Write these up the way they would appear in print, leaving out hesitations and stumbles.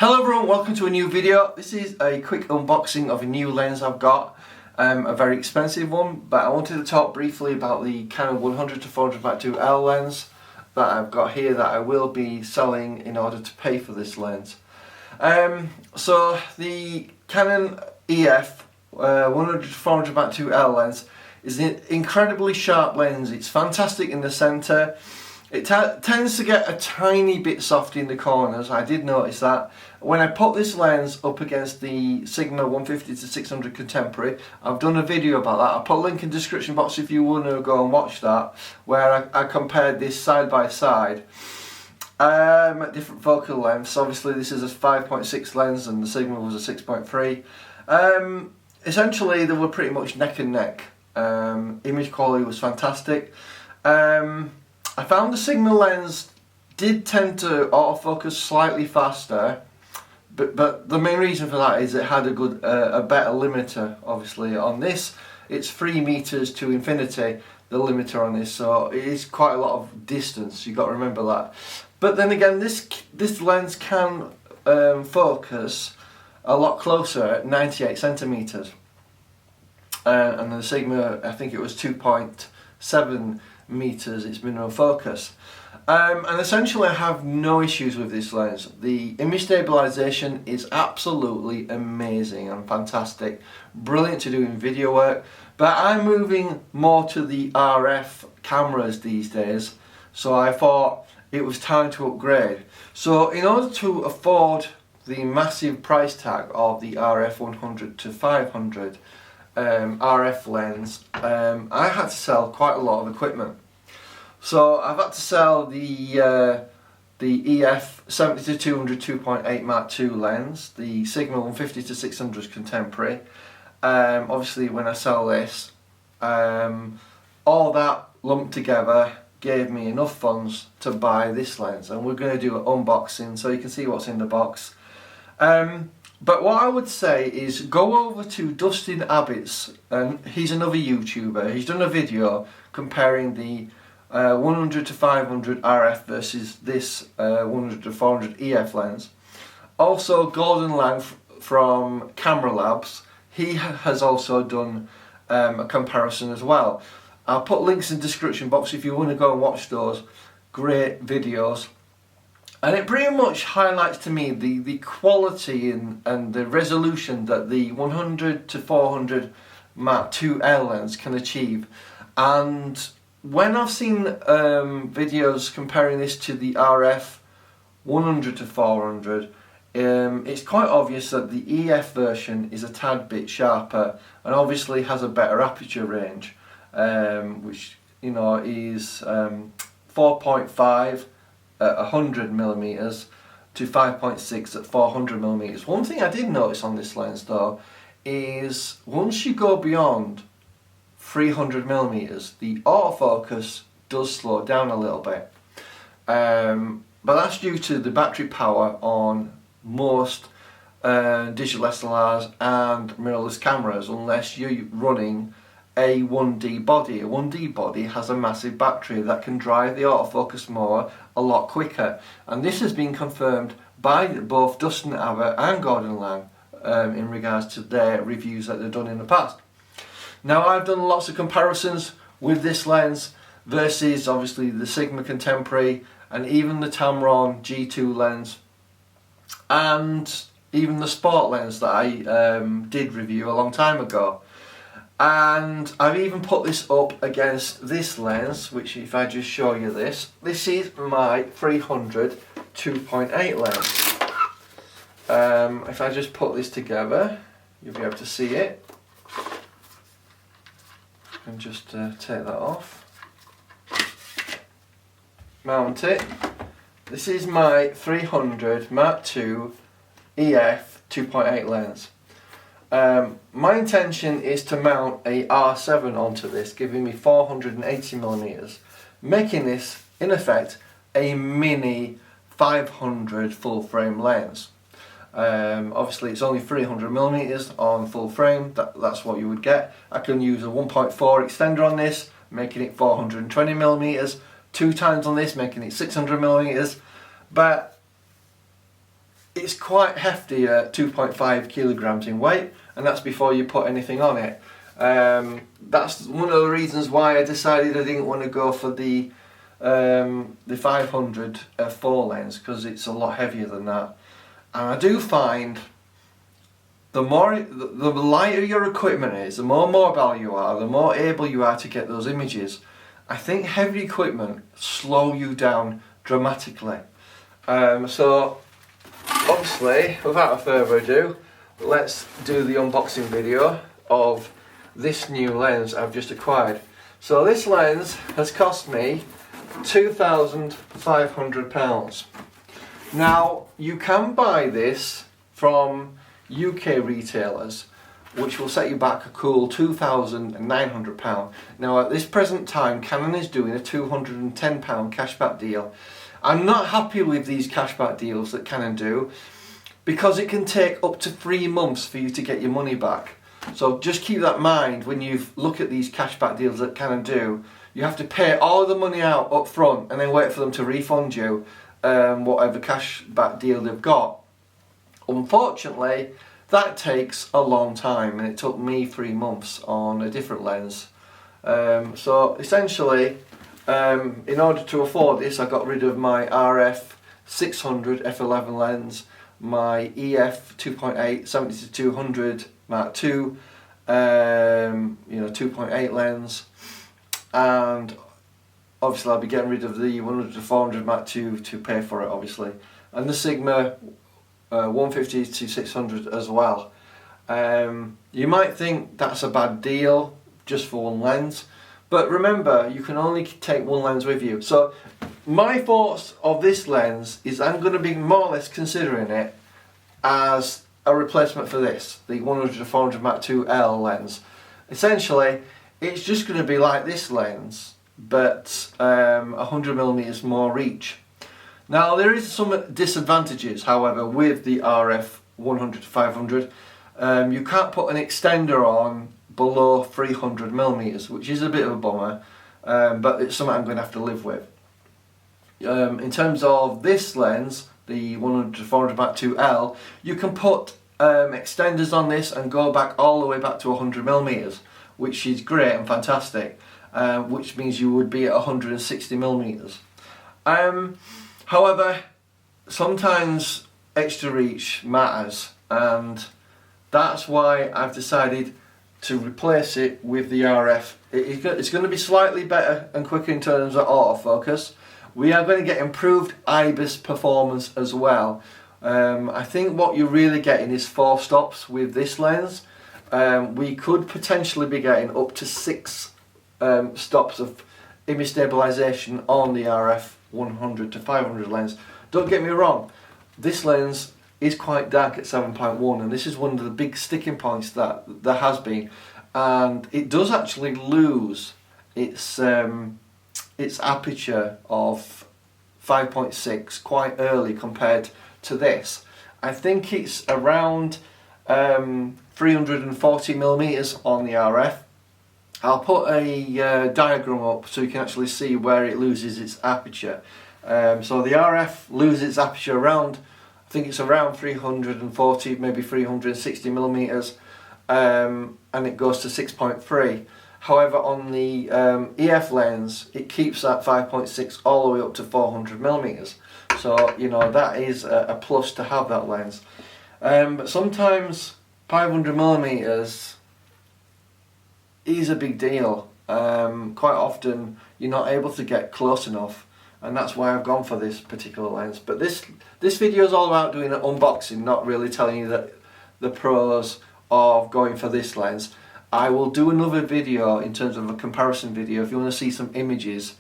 Hello everyone, welcome to a new video. This is a quick unboxing of a new lens I've got, a very expensive one, but I wanted to talk briefly about the Canon 100-400 f2.L lens that I've got here that I will be selling in order to pay for this lens. So the Canon EF 100-400 f2.L lens is an incredibly sharp lens. It's fantastic in the centre. It tends to get a tiny bit soft in the corners. I did notice that. When I put this lens up against the Sigma 150-600 Contemporary, I've done a video about that. I'll put a link in the description box if you want to go and watch that, where I compared this side by side at different focal lengths. Obviously this is a 5.6 lens and the Sigma was a 6.3. Essentially they were pretty much neck and neck. Image quality was fantastic. I found the Sigma lens did tend to autofocus slightly faster, but the main reason for that is it had a better limiter. Obviously on this it's 3 meters to infinity, the limiter on this, so it is quite a lot of distance, you've got to remember that. But then again, this lens can focus a lot closer at 98 centimeters, and the Sigma, I think it was 2.7 meters its minimum focus. And essentially I have no issues with this lens. The image stabilization is absolutely amazing and fantastic, brilliant to do in video work, but I'm moving more to the RF cameras these days, so I thought it was time to upgrade. So in order to afford the massive price tag of the RF 100-500 RF lens, I had to sell quite a lot of equipment. So I've had to sell the EF 70-200 2.8 Mark II lens, the Sigma 150-600 Contemporary. Obviously when I sell this, all that lumped together gave me enough funds to buy this lens, and we're going to do an unboxing so you can see what's in the box. But what I would say is go over to Dustin Abbott's, and he's another YouTuber. He's done a video comparing the 100-500 RF versus this 100-400 EF lens. Also Gordon Lang from Camera Labs, he has also done a comparison as well. I'll put links in the description box if you want to go and watch those great videos. And it pretty much highlights to me the quality and the resolution that the 100-400 Mark II-L lens can achieve. And when I've seen videos comparing this to the RF 100-400, it's quite obvious that the EF version is a tad bit sharper and obviously has a better aperture range, which you know is 4.5 at 100mm to 5.6 at 400mm. One thing I did notice on this lens though is once you go beyond 300mm, the autofocus does slow down a little bit, but that's due to the battery power on most digital SLRs and mirrorless cameras, unless you're running a 1D body. A 1D body has a massive battery that can drive the autofocus motor a lot quicker, and this has been confirmed by both Dustin Abbott and Gordon Lang in regards to their reviews that they've done in the past. Now I've done lots of comparisons with this lens versus obviously the Sigma Contemporary and even the Tamron G2 lens and even the Sport lens that I did review a long time ago. And I've even put this up against this lens, which if I just show you this is my 300 2.8 lens. If I just put this together, you'll be able to see it. And just take that off, mount it. This is my 300 Mark II EF 2.8 lens. My intention is to mount a R7 onto this, giving me 480mm, making this in effect a mini 500 full frame lens. Obviously it's only 300mm on full frame, that's what you would get. I can use a 1.4 extender on this, making it 420mm, 2 times on this, making it 600mm, but it's quite hefty at 2.5 kilograms in weight, and that's before you put anything on it. That's one of the reasons why I decided I didn't want to go for the 500 f4 lens, because it's a lot heavier than that. And I do find the lighter your equipment is, the more mobile you are, the more able you are to get those images. I think heavy equipment slow you down dramatically. So obviously, without further ado, let's do the unboxing video of this new lens I've just acquired. So this lens has cost me £2,500. Now, you can buy this from UK retailers, which will set you back a cool £2,900. Now, at this present time, Canon is doing a £210 cashback deal. I'm not happy with these cashback deals that Canon do, because it can take up to 3 months for you to get your money back. So just keep that in mind when you look at these cashback deals that Canon do. You have to pay all the money out up front and then wait for them to refund you whatever cashback deal they've got. Unfortunately, that takes a long time, and it took me 3 months on a different lens. So essentially, in order to afford this, I got rid of my RF 600 f11 lens, my EF 2.8 70-200 Mark II, 2.8 lens, and obviously I'll be getting rid of the 100-400 Mark II to pay for it, obviously, and the Sigma 150-600 as well. You might think that's a bad deal just for one lens, but remember, you can only take one lens with you. So my thoughts of this lens is I'm going to be more or less considering it as a replacement for this, the 100-400 Mark II L lens. Essentially, it's just going to be like this lens, but 100mm more reach. Now, there is some disadvantages, however, with the RF 100-500. You can't put an extender on below 300mm, which is a bit of a bummer, but it's something I'm going to have to live with. In terms of this lens, the 100-400 Mark II L, you can put extenders on this and go back all the way back to 100mm, which is great and fantastic, which means you would be at 160mm. However, sometimes extra reach matters, and that's why I've decided to replace it with the RF. It's going to be slightly better and quicker in terms of autofocus. We are going to get improved IBIS performance as well. I think what you're really getting is 4 stops with this lens. We could potentially be getting up to 6 stops of image stabilization on the RF 100-500 lens. Don't get me wrong, this lens is quite dark at 7.1, and this is one of the big sticking points that there has been, and it does actually lose its aperture of 5.6 quite early compared to this. I think it's around 340mm on the RF. I'll put a diagram up so you can actually see where it loses its aperture. So the RF loses its aperture around, I think it's around 340, maybe 360mm, and it goes to 6.3. However, on the EF lens, it keeps that 5.6 all the way up to 400mm. So, you know, that is a plus to have that lens. But sometimes 500mm is a big deal. Quite often you're not able to get close enough, and that's why I've gone for this particular lens. But this video is all about doing an unboxing, not really telling you that the pros of going for this lens. I will do another video in terms of a comparison video if you want to see some images,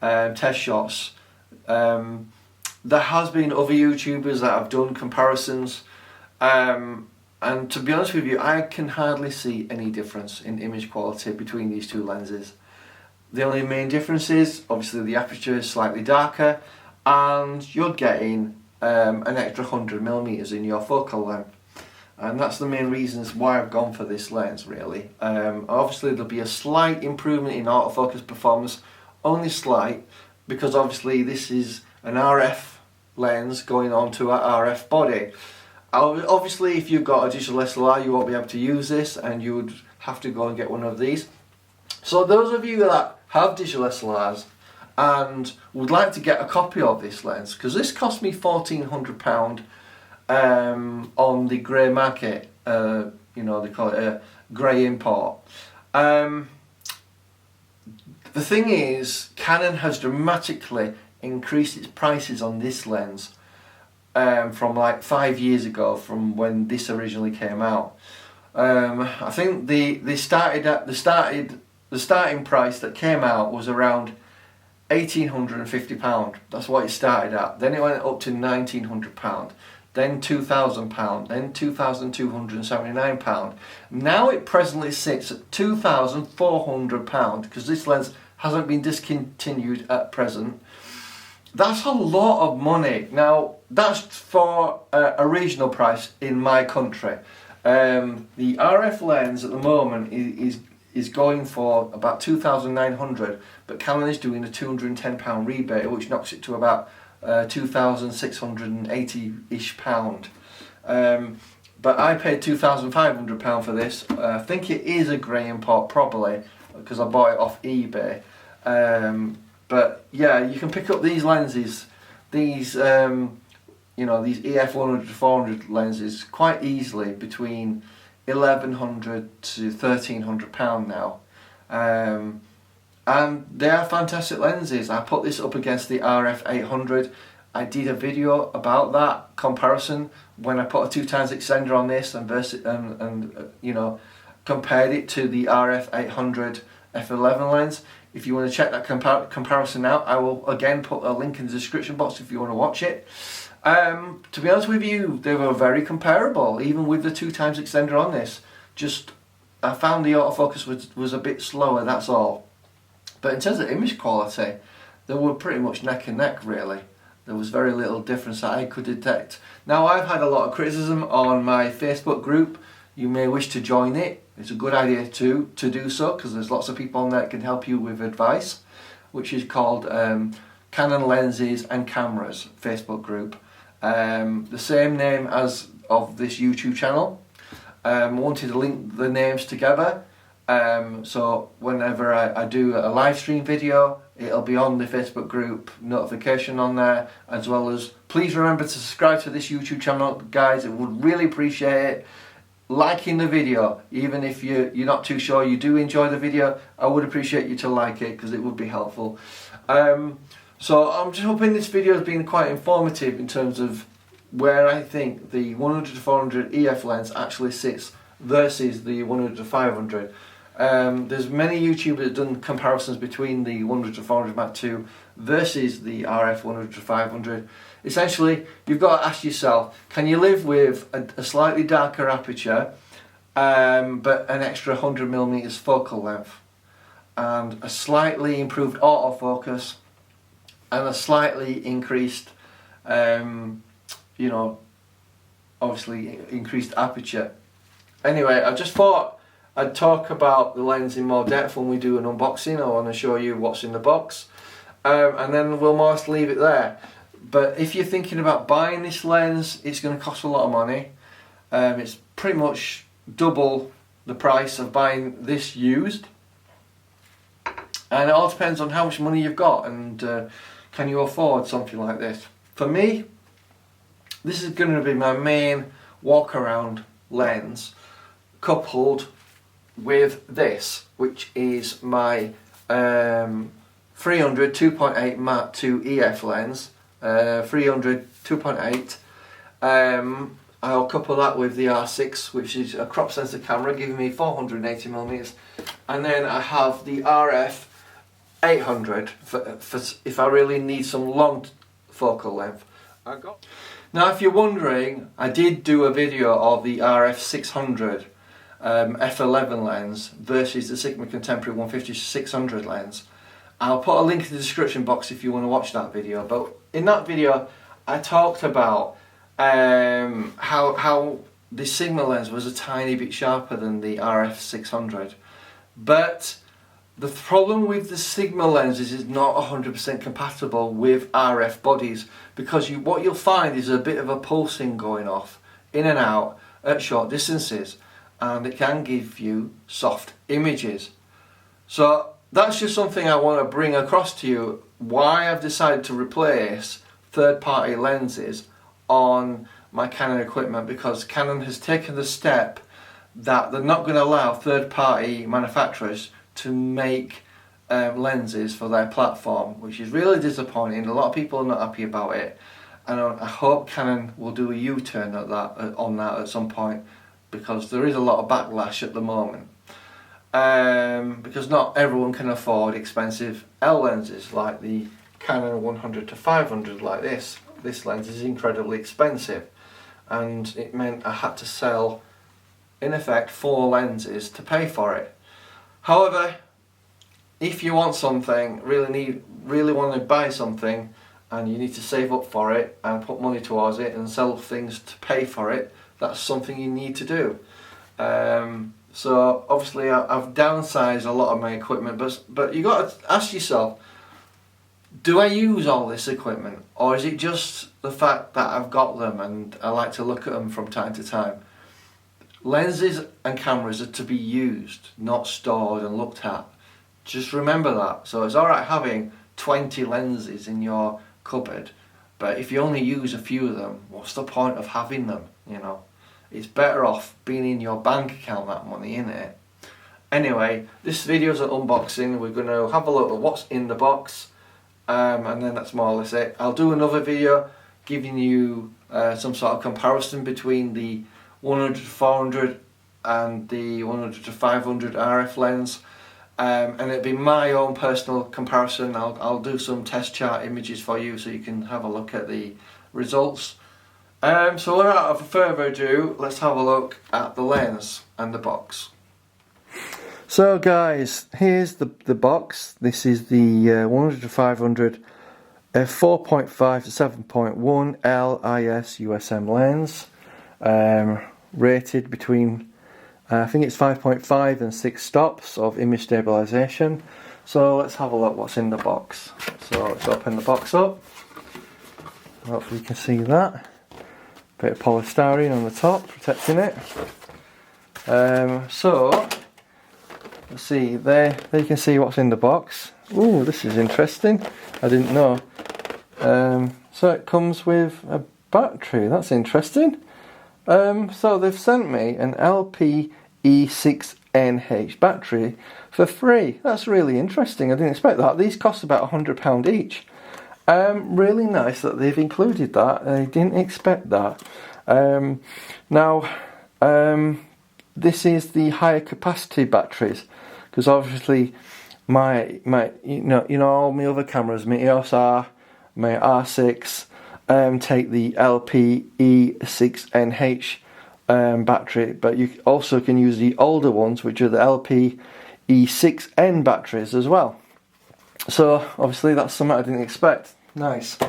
test shots. There has been other YouTubers that have done comparisons, and to be honest with you, I can hardly see any difference in image quality between these two lenses. The only main difference is obviously the aperture is slightly darker, and you're getting an extra 100mm in your focal length, and that's the main reasons why I've gone for this lens, really. Obviously there'll be a slight improvement in autofocus performance, only slight, because obviously this is an RF lens going onto an RF body. Obviously, if you've got a digital SLR, you won't be able to use this, and you would have to go and get one of these. So those of you that have digital SLRs and would like to get a copy of this lens, because this cost me £1,400 on the grey market, you know, they call it a grey import. The thing is, Canon has dramatically increased its prices on this lens from like 5 years ago, from when this originally came out. I think the starting price that came out was around £1,850. That's what it started at. Then it went up to £1,900. Then £2,000, then £2,279. Now it presently sits at £2,400 because this lens hasn't been discontinued at present. That's a lot of money. Now that's for a regional price in my country. The RF lens at the moment is going for about 2,900, but Canon is doing a £210 rebate, which knocks it to about £2,680-ish pound. But I paid £2,500 for this. I think it is a grey import probably, because I bought it off eBay. But yeah, you can pick up these lenses, these you know, these EF 100 to 400 lenses quite easily between £1,100 to £1,300 now. And they are fantastic lenses. I put this up against the RF 800. I did a video about that comparison when I put a 2x extender on this and you know, compared it to the RF 800 f11 lens. If you want to check that comparison out, I will again put a link in the description box if you want to watch it. To be honest with you, they were very comparable, even with the 2x extender on this. Just, I found the autofocus was a bit slower, that's all. But in terms of image quality, they were pretty much neck and neck really. There was very little difference that I could detect. Now, I've had a lot of criticism on my Facebook group. You may wish to join it. It's a good idea to do so, because there's lots of people on there that can help you with advice, which is called Canon Lenses and Cameras Facebook group. The same name as of this YouTube channel. Wanted to link the names together, so whenever I do a live stream video, it'll be on the Facebook group notification on there, as well as please remember to subscribe to this YouTube channel, guys. It would really appreciate it. Liking the video, even if you're not too sure you do enjoy the video, I would appreciate you to like it, because it would be helpful. So I'm just hoping this video has been quite informative in terms of where I think the 100 to 400 EF lens actually sits versus the 100 to 500. There's many YouTubers that have done comparisons between the 100 to 400 Mark II versus the RF 100 to 500. Essentially, you've got to ask yourself, can you live with a slightly darker aperture, but an extra 100mm focal length, and a slightly improved autofocus, and a slightly increased, you know, obviously increased aperture. Anyway, I just thought I'd talk about the lens in more depth when we do an unboxing. I want to show you what's in the box, and then we'll most leave it there. But if you're thinking about buying this lens, it's going to cost a lot of money. It's pretty much double the price of buying this used, and it all depends on how much money you've got and can you afford something like this. For me, this is going to be my main walk around lens, coupled with this, which is my 300 2.8 Mark II EF lens, 300 2.8. I'll couple that with the R6, which is a crop sensor camera, giving me 480mm, and then I have the RF 800 for if I really need some long focal length. Now, if you're wondering, I did do a video of the RF 600 f11 lens versus the Sigma Contemporary 150-600 lens. I'll put a link in the description box if you want to watch that video. But in that video, I talked about how the Sigma lens was a tiny bit sharper than the RF 600, but The problem with the Sigma lenses is not 100% compatible with RF bodies, because what you'll find is a bit of a pulsing going off in and out at short distances, and it can give you soft images. So that's just something I want to bring across to you, why I've decided to replace third-party lenses on my Canon equipment, because Canon has taken the step that they're not going to allow third-party manufacturers to make lenses for their platform, which is really disappointing. A lot of people are not happy about it, and I hope Canon will do a U-turn on that at some point, because there is a lot of backlash at the moment. Because not everyone can afford expensive L lenses like the Canon 100 to 500 like this. This lens is incredibly expensive, and it meant I had to sell, in effect, 4 lenses to pay for it. However, if you want something, really want to buy something, and you need to save up for it and put money towards it and sell things to pay for it, that's something you need to do. So obviously I've downsized a lot of my equipment, but you got to ask yourself, do I use all this equipment, or is it just the fact that I've got them and I like to look at them from time to time? Lenses and cameras are to be used, not stored and looked at. Just remember that. So it's alright having 20 lenses in your cupboard, but if you only use a few of them, what's the point of having them, you know? It's better off being in your bank account, that money, isn't it? Anyway, this video's an unboxing. We're going to have a look at what's in the box, and then that's more or less it. I'll do another video giving you some sort of comparison between the 100 to 400 and the 100 to 500 RF lens, and it'll be my own personal comparison. I'll do some test chart images for you so you can have a look at the results. So without further ado, let's have a look at the lens and the box. So guys, here's the box. This is the 100 to 500 f4.5 to 7.1 LIS USM lens, rated between I think it's 5.5 and 6 stops of image stabilization. So let's have a look what's in the box. So let's open the box up. Hopefully you can see that. Bit of polystyrene on the top protecting it. So let's see, there you can see what's in the box. Ooh, this is interesting. I didn't know. So it comes with a battery. That's interesting. So they've sent me an LPE6NH battery for free. That's really interesting. I didn't expect that. These cost about £100 each. Really nice that they've included that. I didn't expect that. Now, this is the higher capacity batteries, because obviously my all my other cameras, my EOS R, my R6, take the LPE6NH battery, but you also can use the older ones, which are the LPE6N batteries as well. So obviously that's something I didn't expect. Nice.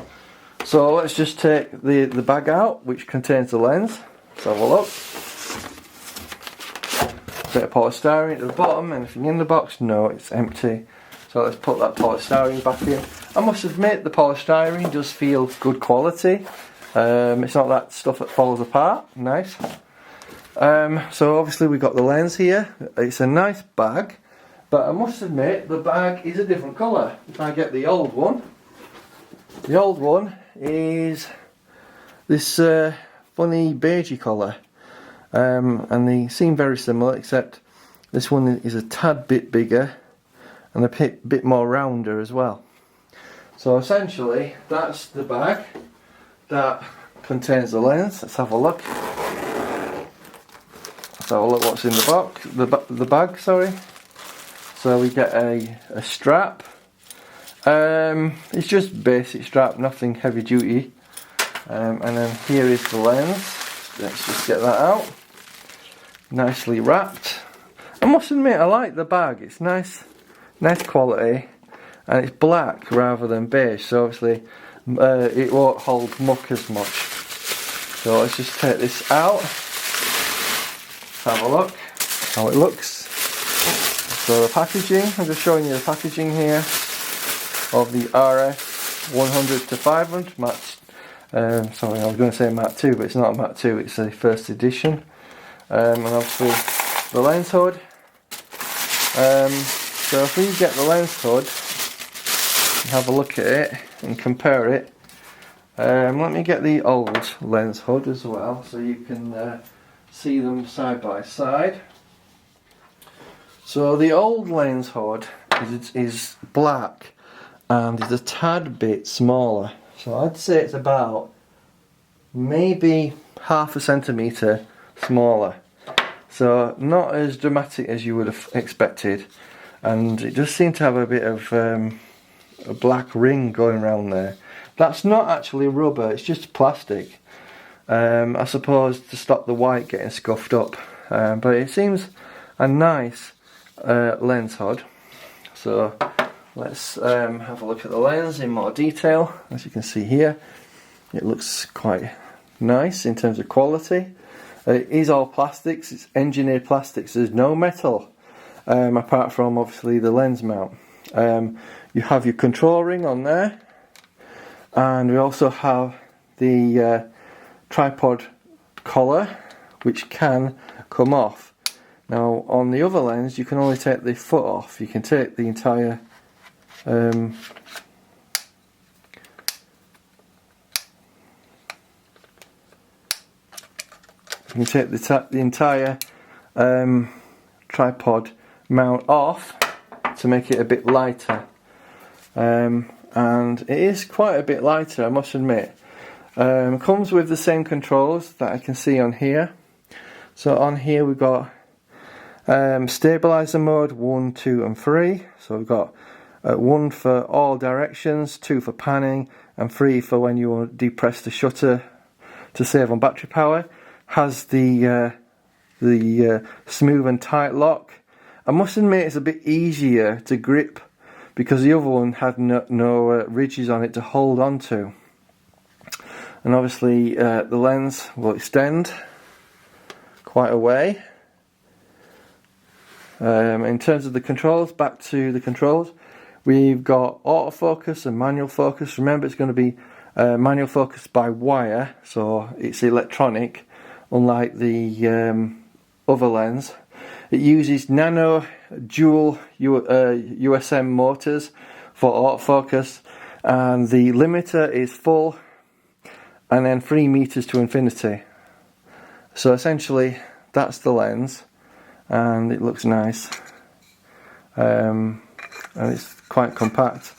So let's just take the bag out, which contains the lens. Let's have a look. Bit of polystyrene at the bottom. Anything in the box? No, it's empty. So let's put that polystyrene back in. I must admit the polystyrene does feel good quality. It's not that stuff that falls apart. Nice. So obviously we've got the lens here. It's a nice bag, but I must admit the bag is a different colour. If I get the old one is this funny beigey colour, and they seem very similar, except this one is a tad bit bigger and a bit more rounder as well. So essentially that's the bag that contains the lens. Let's have a look. Let's have a look what's in the box, the bag, sorry. So we get a strap. It's just basic strap, nothing heavy duty. And then here is the lens. Let's just get that out. Nicely wrapped. I must admit I like the bag. It's nice quality, and it's black rather than beige. So obviously it won't hold muck as much. So let's just take this out. Have a look how it looks. So the packaging, I'm just showing you the packaging here of the RF 100 to 500 Mat. Sorry, I was going to say Mat 2, but it's not a Mat 2, it's a first edition. And obviously the lens hood. So if we get the lens hood and have a look at it and compare it, let me get the old lens hood as well so you can see them side by side. So the old lens hood is black and is a tad bit smaller. So I'd say it's about maybe half a centimetre smaller. So not as dramatic as you would have expected, and it does seem to have a bit of a black ring going around there. That's not actually rubber, it's just plastic. I suppose to stop the white getting scuffed up. But it seems a nice lens hood. So let's have a look at the lens in more detail. As you can see here, it looks quite nice in terms of quality. It is all plastics, it's engineered plastics, there's no metal apart from obviously the lens mount. You have your control ring on there, and we also have the tripod collar, which can come off. Now on the other lens you can only take the foot off. You can take the entire you can take the entire tripod mount off to make it a bit lighter, and it is quite a bit lighter, I must admit. Comes with the same controls that I can see on here. So on here we've got stabilizer mode 1, 2 and 3. So we've got 1 for all directions, 2 for panning, and 3 for when you want to depress the shutter to save on battery power. Has the smooth and tight lock. I must admit it's a bit easier to grip because the other one had no ridges on it to hold on to. And obviously the lens will extend quite a way. In terms of the controls, back to the controls, we've got autofocus and manual focus. Remember, it's going to be manual focus by wire, so it's electronic, unlike the other lens. It uses nano dual USM motors for autofocus, and the limiter is full and then 3 meters to infinity. So essentially that's the lens, and it looks nice, and it's quite compact.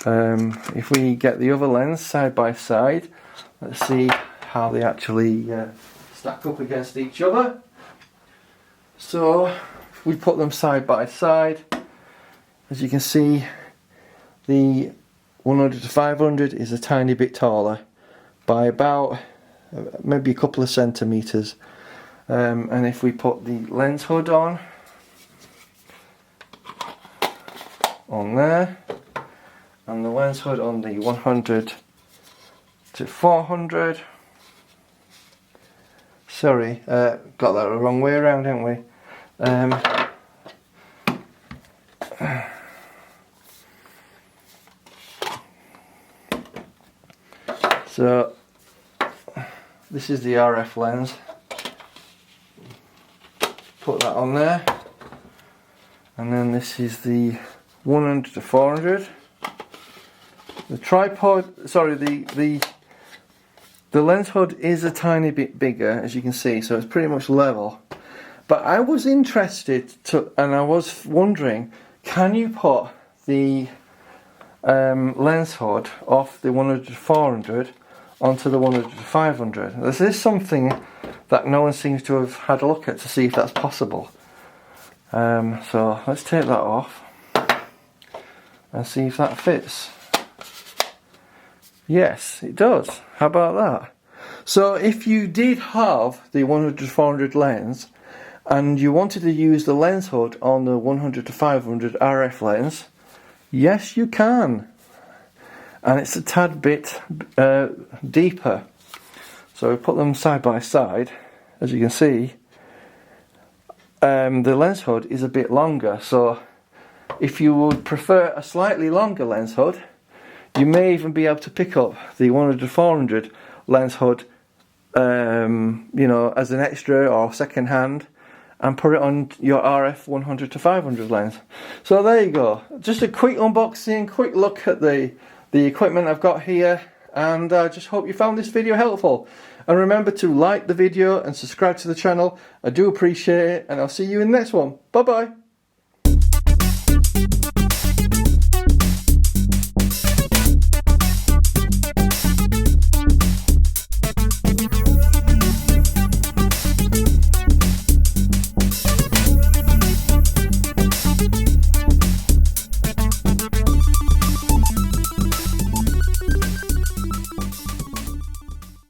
If we get the other lens side by side, let's see how they actually stack up against each other. So if we put them side by side, as you can see, the 100 to 500 is a tiny bit taller by about maybe a couple of centimeters. And if we put the lens hood on there, and the lens hood on the 100 to 400, sorry, got that the wrong way around, didn't we? So this is the RF lens. Put that on there, and then this is the 100 to 400. The tripod, sorry, the lens hood is a tiny bit bigger, as you can see, so it's pretty much level. But I was interested to, and I was wondering, can you put the lens hood off the 100 to 400 onto the 100 to 500? This is something that no one seems to have had a look at to see if that's possible. So let's take that off and see if that fits. Yes, it does. How about that? So if you did have the 100 to 400 lens and you wanted to use the lens hood on the 100 to 500 RF lens, yes you can. And it's a tad bit deeper. So we put them side by side. As you can see, the lens hood is a bit longer, so if you would prefer a slightly longer lens hood, you may even be able to pick up the 100-400 lens hood, you know, as an extra or second hand, and put it on your RF 100-500 lens. So there you go, just a quick unboxing, quick look at the equipment I've got here, and I just hope you found this video helpful. And remember to like the video and subscribe to the channel. I do appreciate it, and I'll see you in the next one. Bye bye.